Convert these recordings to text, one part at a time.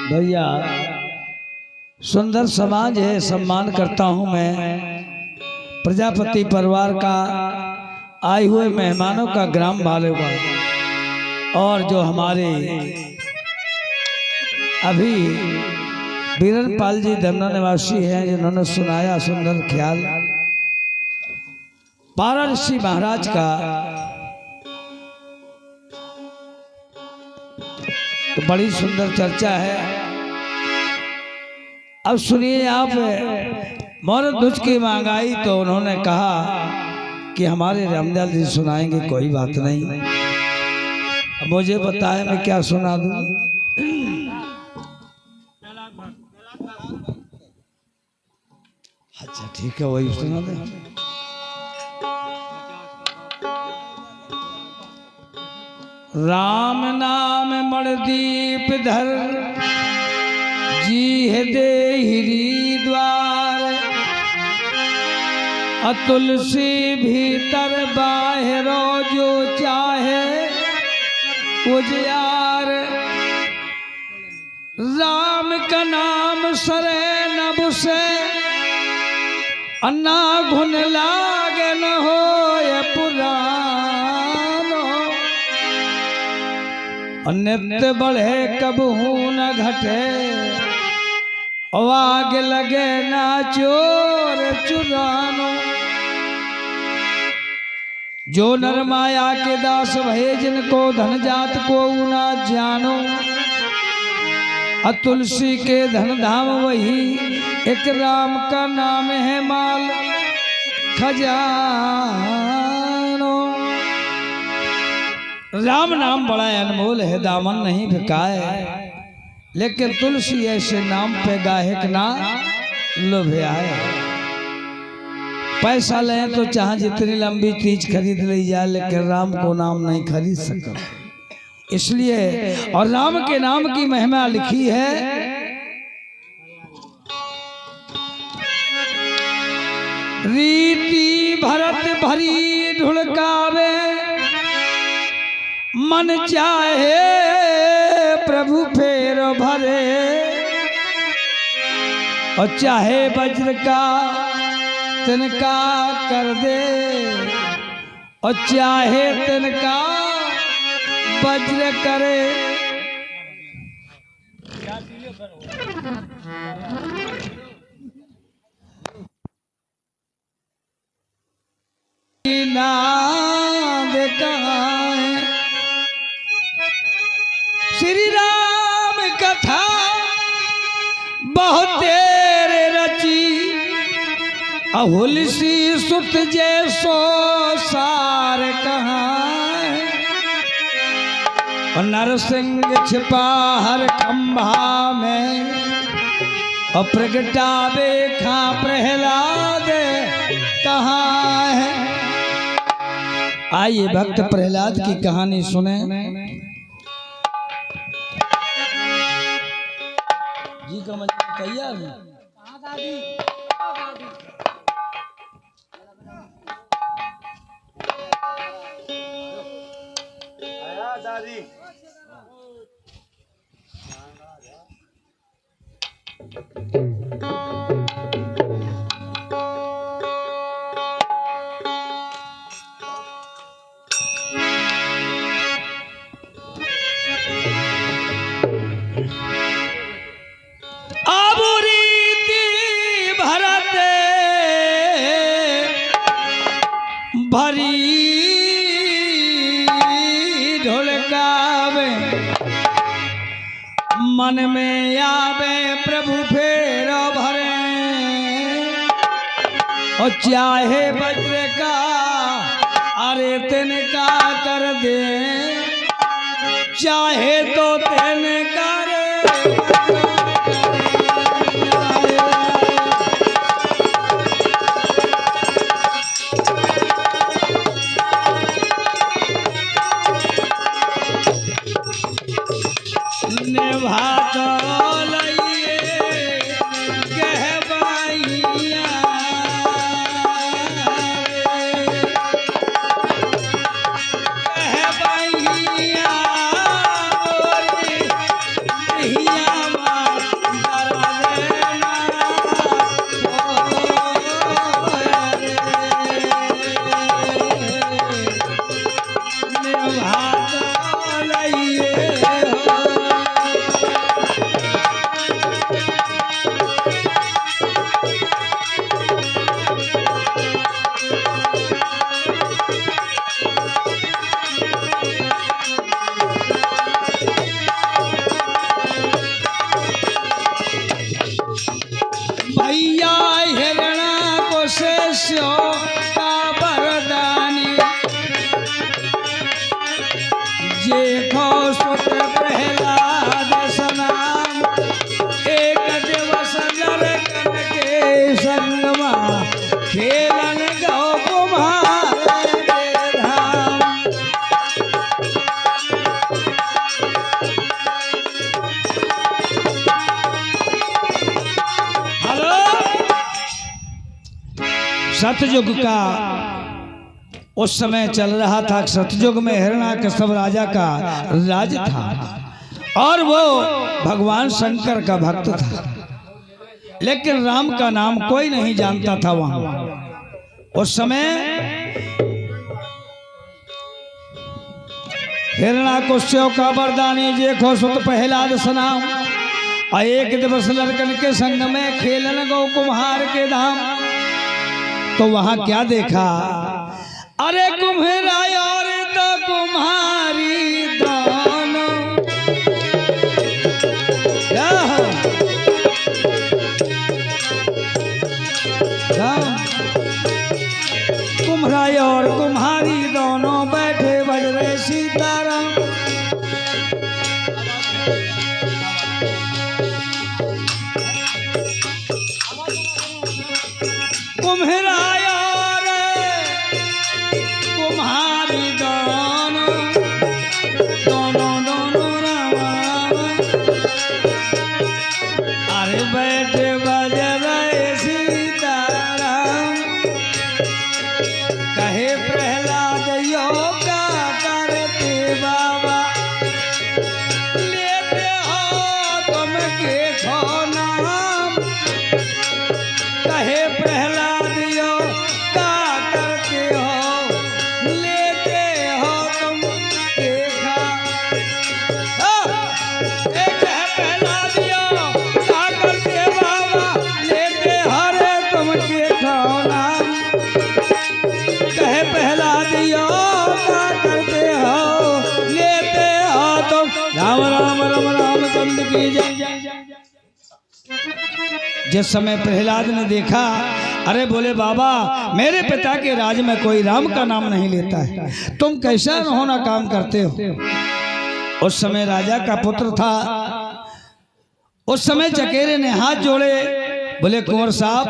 भैया सुंदर समाज है, सम्मान करता हूं मैं प्रजापति परिवार का, आए हुए मेहमानों का, ग्राम वालों का, और जो हमारे अभी बीरनपाल जी धरना निवासी हैं जिन्होंने सुनाया सुंदर ख्याल पारा ऋषि महाराज का। तो बड़ी सुंदर चर्चा है। अब सुनिए आप, मौन दुज की महंगाई, तो उन्होंने कहा कि हमारे रामदयाल जी सुनाएंगे, कोई बात नहीं। अब मुझे बताए मैं क्या सुना दूं। अच्छा ठीक है, वही सुना दे। राम नाम मणदीप धर जी है देहिरी द्वार, तुलसी भीतर बाहरो जो चाहे उजियार। राम का नाम सरे नभ से अन्ना घुन लागे न हो ये पुरानो, नित्य बढ़े कबहू न घटे, आग लगे ना चोर चुरानो। जो नर माया के दास भये जिनको धन जात को ना जानो, तुलसी के धन धाम वही एक राम का नाम है माल खजानो। राम नाम बड़ा अनमोल है, दामन नहीं बिकाए, लेकिन तुलसी ऐसे नाम पे गाहक ना लुभाए। पैसा लें तो चाहे जितनी लंबी चीज खरीद ली जाए, लेकिन राम को नाम नहीं खरीद सकता। इसलिए और राम के नाम की महिमा लिखी है। रीति भरत भरी ढुलकावे, मन चाहे प्रभु फेर भरे, और चाहे वज्र का तिनका कर दे, और चाहे तिनका वज्र करे। श्री राम कथा बहुत तेरे रची, अहुलसी सुत जैसो सार कहाँ। और नरसिंह छिपा हर खंभा में, और प्रगटावे खा प्रहलाद कहाँ है। आइए भक्त प्रहलाद की कहानी सुने। जी का मतलब तैयार है। दादी भरी ढोलकावे, मन में आवे प्रभु फेर भरे, और चाहे वज्र का अरे तिनका कर दे, चाहे तो तिनका रे। हिया सतयुग का उस समय चल रहा था। सतयुग में हिरण्याकश्यप राजा का राज था और वो भगवान शंकर का भक्त था, लेकिन राम का नाम कोई नहीं जानता था। वहां उस समय हिरण्याकश्यप का वरदानी देखो सुत प्रहलाद सनाम, और एक दिवस लड़कन के संग में खेलन गो कुम्हार के धाम। तो वहां क्या देखा, अरे कुम्हारा और तो कुम्हारी दोनों, कुम्हारा और कुम्हारी दोनों बैठे बज रहे सीताराम। कुम्हारा और कुम्हारी दोनों दोनों दोनों राम, अरे बैठे बज रहे सीताराम। कहे प्रहलाद योगा करते बाबा, लेते हो तुम के खो नाम। कहे प्रहलाद योगा करते हो, लेते हो तुम के खा। एक है प्रहलाद योगा करते बाबा, लेते हो रे तुम के खो नाम। कहे प्रहलाद योगा करते हो, लेते हो तुम। राम राम राम रामचंद्र की जय। जिस समय प्रहलाद ने देखा, अरे बोले बाबा मेरे पिता के राज में कोई राम का नाम नहीं लेता है, तुम कैसा अनहोना काम करते हो। उस समय राजा का पुत्र था। उस समय चकेरे ने हाथ जोड़े, बोले कुंवर साहब,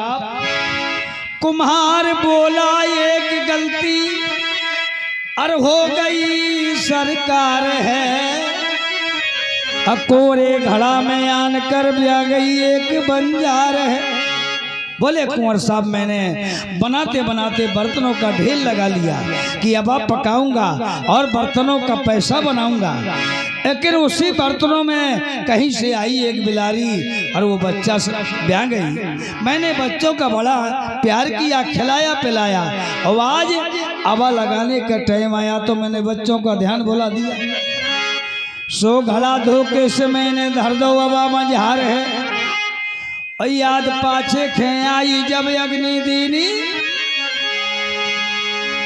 कुम्हार बोला एक गलती और हो गई सरकार है। कोरे घड़ा में आन कर ब्या गई एक बंजार है। बोले कुंवर साहब मैंने बनाते बनाते बर्तनों का ढेर लगा लिया कि अब आप पकाऊंगा और बर्तनों का पैसा बनाऊंगा, लेकिन उसी बर्तनों में कहीं से आई एक बिलारी और वो बच्चा ब्याह गई। मैंने बच्चों का बड़ा प्यार किया, खिलाया पिलाया, और आज अबा लगाने का टाइम आया तो मैंने बच्चों का ध्यान भुला दिया। सो घड़ा धोके से मैंने धर दो अबा मझार है, और याद पाछे खे आई जब अग्नि दीनी।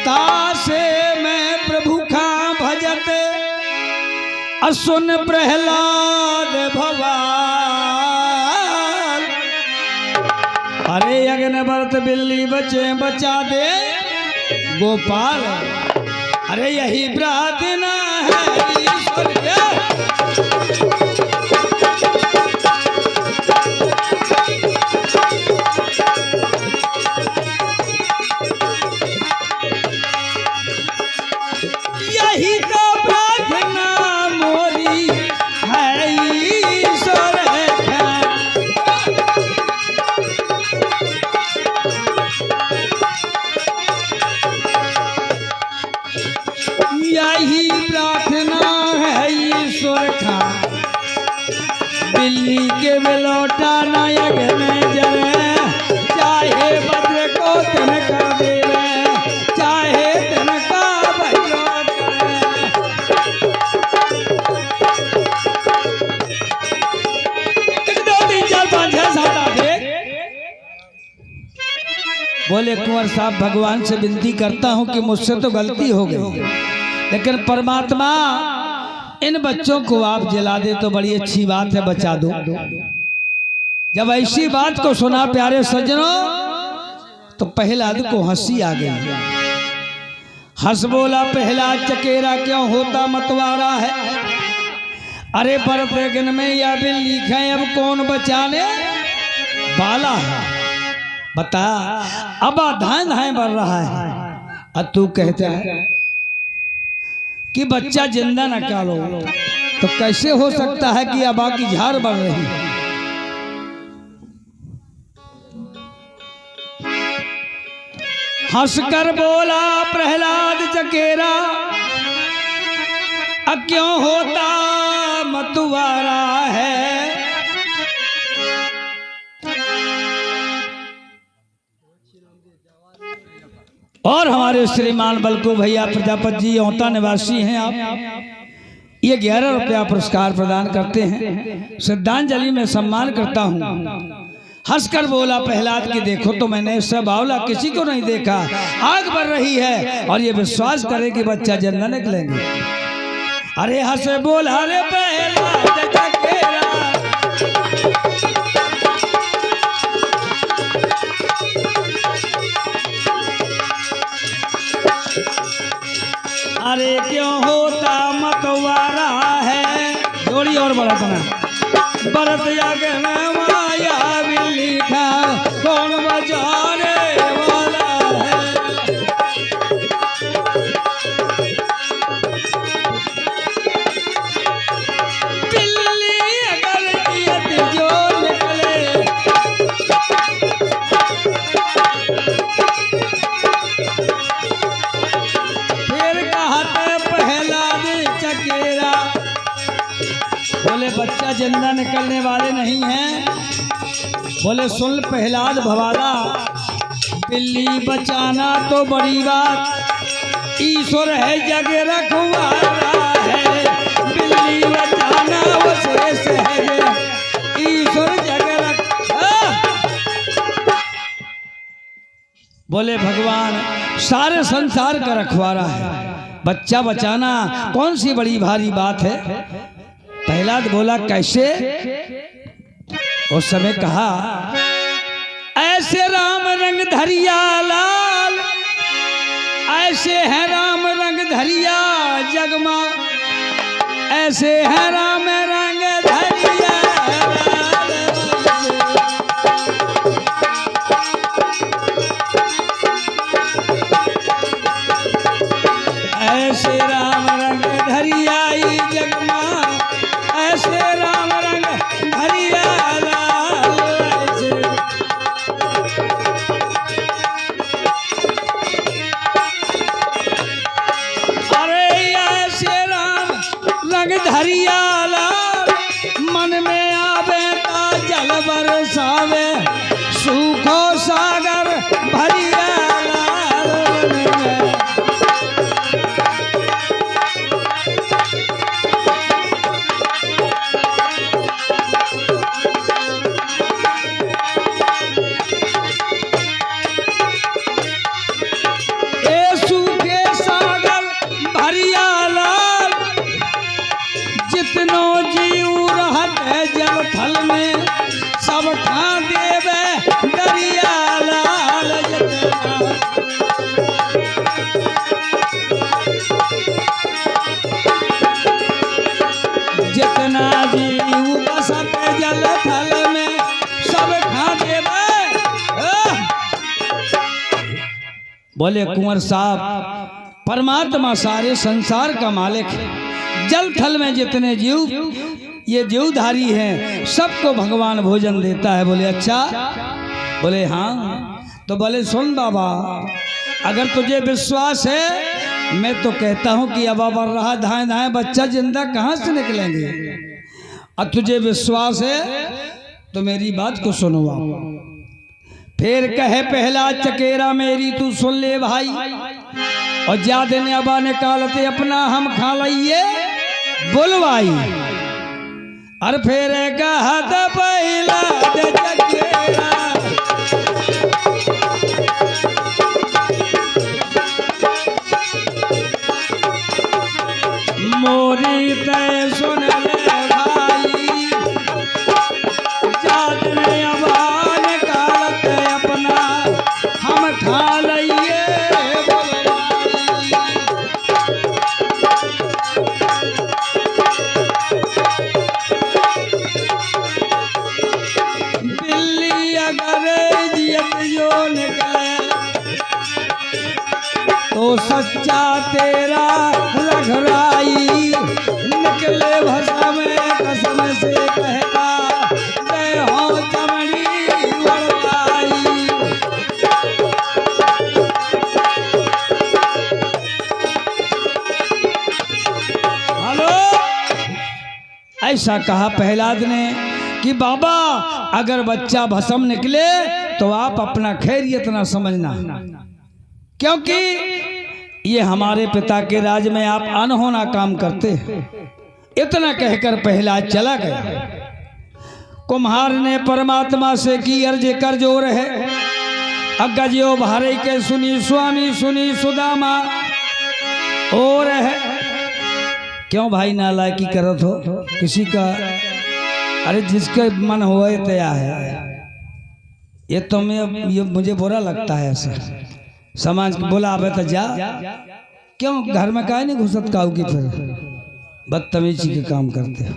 तासे मैं प्रभु खा भजत असुन प्रहलाद भवाल। अरे अग्नि बरत बिल्ली बचे बचा दे गोपाल। अरे यही प्रार्थना है ईश्वर के। यही तो प्रार्थना मोरी है ईश्वर के। यही प्रार्थना है ईश्वर का, बिल्ली के बिलौटा नायक में जरे। चाहे बद्र को तिनका दे, चाहे तिनका बजो करे। एक दो तीन चार पाँच छह सात आठ बोले कुंवर साहब भगवान से विनती करता हूं कि मुझसे तो गलती हो गई, लेकिन परमात्मा इन बच्चों को आप जला दे तो बड़ी अच्छी बात है, बचा दो। जब ऐसी बात को सुना प्यारे सज्जनों तो प्रहलाद को हंसी आ गई। हंस बोला प्रहलाद चकेरा क्यों होता मतवारा है। अरे बरत गगन में या बिल्ली है अब कौन बचाने वाला है। बता अब धान धाए बढ़ रहा है और तू कहते है कि बच्चा जिंदा न निकालो, तो कैसे हो सकता है कि अब की झाड़ बढ़ रही है। हंसकर बोला प्रहलाद चकेरा, क्यों होता मतवारा है। और हमारे श्रीमान बलकू भैया प्रजापति जी औंता निवासी हैं आप, ये 11 रुपया पुरस्कार प्रदान करते हैं। श्रद्धांजलि में सम्मान करता हूँ। हंसकर बोला प्रहलाद की, देखो तो मैंने इससे बावला किसी को नहीं देखा। आग बढ़ रही है और ये विश्वास करे कि बच्चा जन्म निकलेंगे। अरे हंसे बोला रे प्रहलाद चकेरा, अरे क्यों होता मतवारा है। जोड़ी और बरत ना बरत जाके माया भी लिखा, कौन बचाने वाला है। बिल्ली अगर नियत जो निकले, फिर कहते प्रहलाद चकेरा, बोले बच्चा जिंदा निकलने वाले नहीं हैं। बोले सुन प्रहलाद भवाला, बिल्ली बचाना तो बड़ी बात, ईश्वर है जग रखवाला है। बिल्ली बचाना वो शेष है, ईश्वर जग रख। बोले भगवान सारे संसार का रखवाला है, बच्चा बचाना कौन सी बड़ी भारी बात है। प्रहलाद बोला कैसे। उस समय कहा, ऐसे राम रंग धरिया लाल, ऐसे है राम रंग धरिया जगमा, ऐसे है राम रंग धरिया लाल। ऐसे राम रंग धरिया जगमा, ऐसे राम रंग हरिया लाल। अरे ऐसे राम रंग धरिया लाल, मन में आवे ता जल बरसावे, सूखो सागर भरिया लाल। जितनो जीव रहत है जल थल में, सब खा देवे दरिया लाल। जितना जीव बसत जल थल में, सब खा देवे। बोले कुंवर साहब परमात्मा सारे संसार का मालिक है। जल थल में जितने जीव ये जीवधारी हैं, सबको भगवान भोजन देता है। बोले अच्छा। बोले हाँ। तो बोले सुन बाबा, अगर तुझे विश्वास है, मैं तो कहता हूँ कि अब बढ़ रहा धाए धाए बच्चा जिंदा कहाँ से निकलेंगे। अब तुझे विश्वास है तो मेरी बात को सुनो। फिर कहे प्रहलाद चकेरा, मेरी तू सुन ले भाई, और ज्यादा ने अबा निकालते अपना हम खा लइए बुलवाई। और फिर कहत प्रहलाद चकेरा, मोरी तय सुन ले भाई, ज्यादा ने अबा निकालते अपना हम खा लइए। तो सच्चा तेरा रघराई, निकले भाषा में कसम से कहता, जय हो चमड़ी वरदाई। ऐसा कहा प्रहलाद ने कि बाबा अगर बच्चा भस्म निकले तो आप अपना खैरियत ना समझना, क्योंकि ये हमारे पिता के राज में आप अनहोना काम करते। इतना कहकर प्रहलाद चला गया। कुम्हार ने परमात्मा से की अर्ज कर जोर है, अग्गा जो भारे के सुनी स्वामी सुनी सुदामा और है। क्यों भाई नालायकी करत हो किसी का? अरे जिसका मन हो तैयार है। ये तो ये मुझे बुरा लगता है ऐसा। समाज बोला अब तो जा, क्यों घर में काहे नहीं घुसत काऊ की? फिर बदतमीजी के काम करते हो।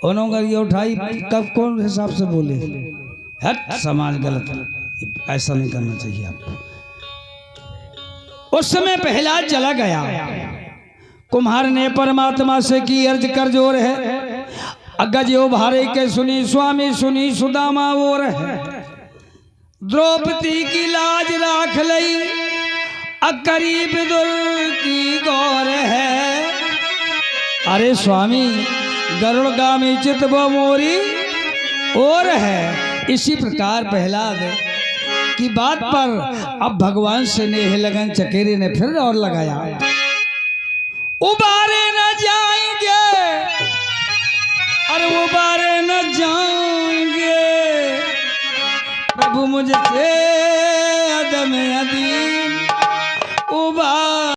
उन्होंने ये उठाई कब कौन हिसाब से बोले? हट, समाज गलत है, ऐसा नहीं करना चाहिए आपको। उस समय प्रहलाद चला गया। कुम्हार ने परमात्मा से की अर्ज कर जोर है, अग्गा जो भारे के सुनी स्वामी सुनी सुदामा वो रहे। द्रौपदी की लाज राख लई करीब दुर की गौर है। अरे स्वामी गरुड़गामी चित वो मोरी और है। इसी प्रकार प्रहलाद की बात पर अब भगवान से नेह लगन चकेरे ने फिर और लगाया। उबारे न जाएंगे, अरे उबारे न जाएंगे प्रभु मुझसे अदम अदी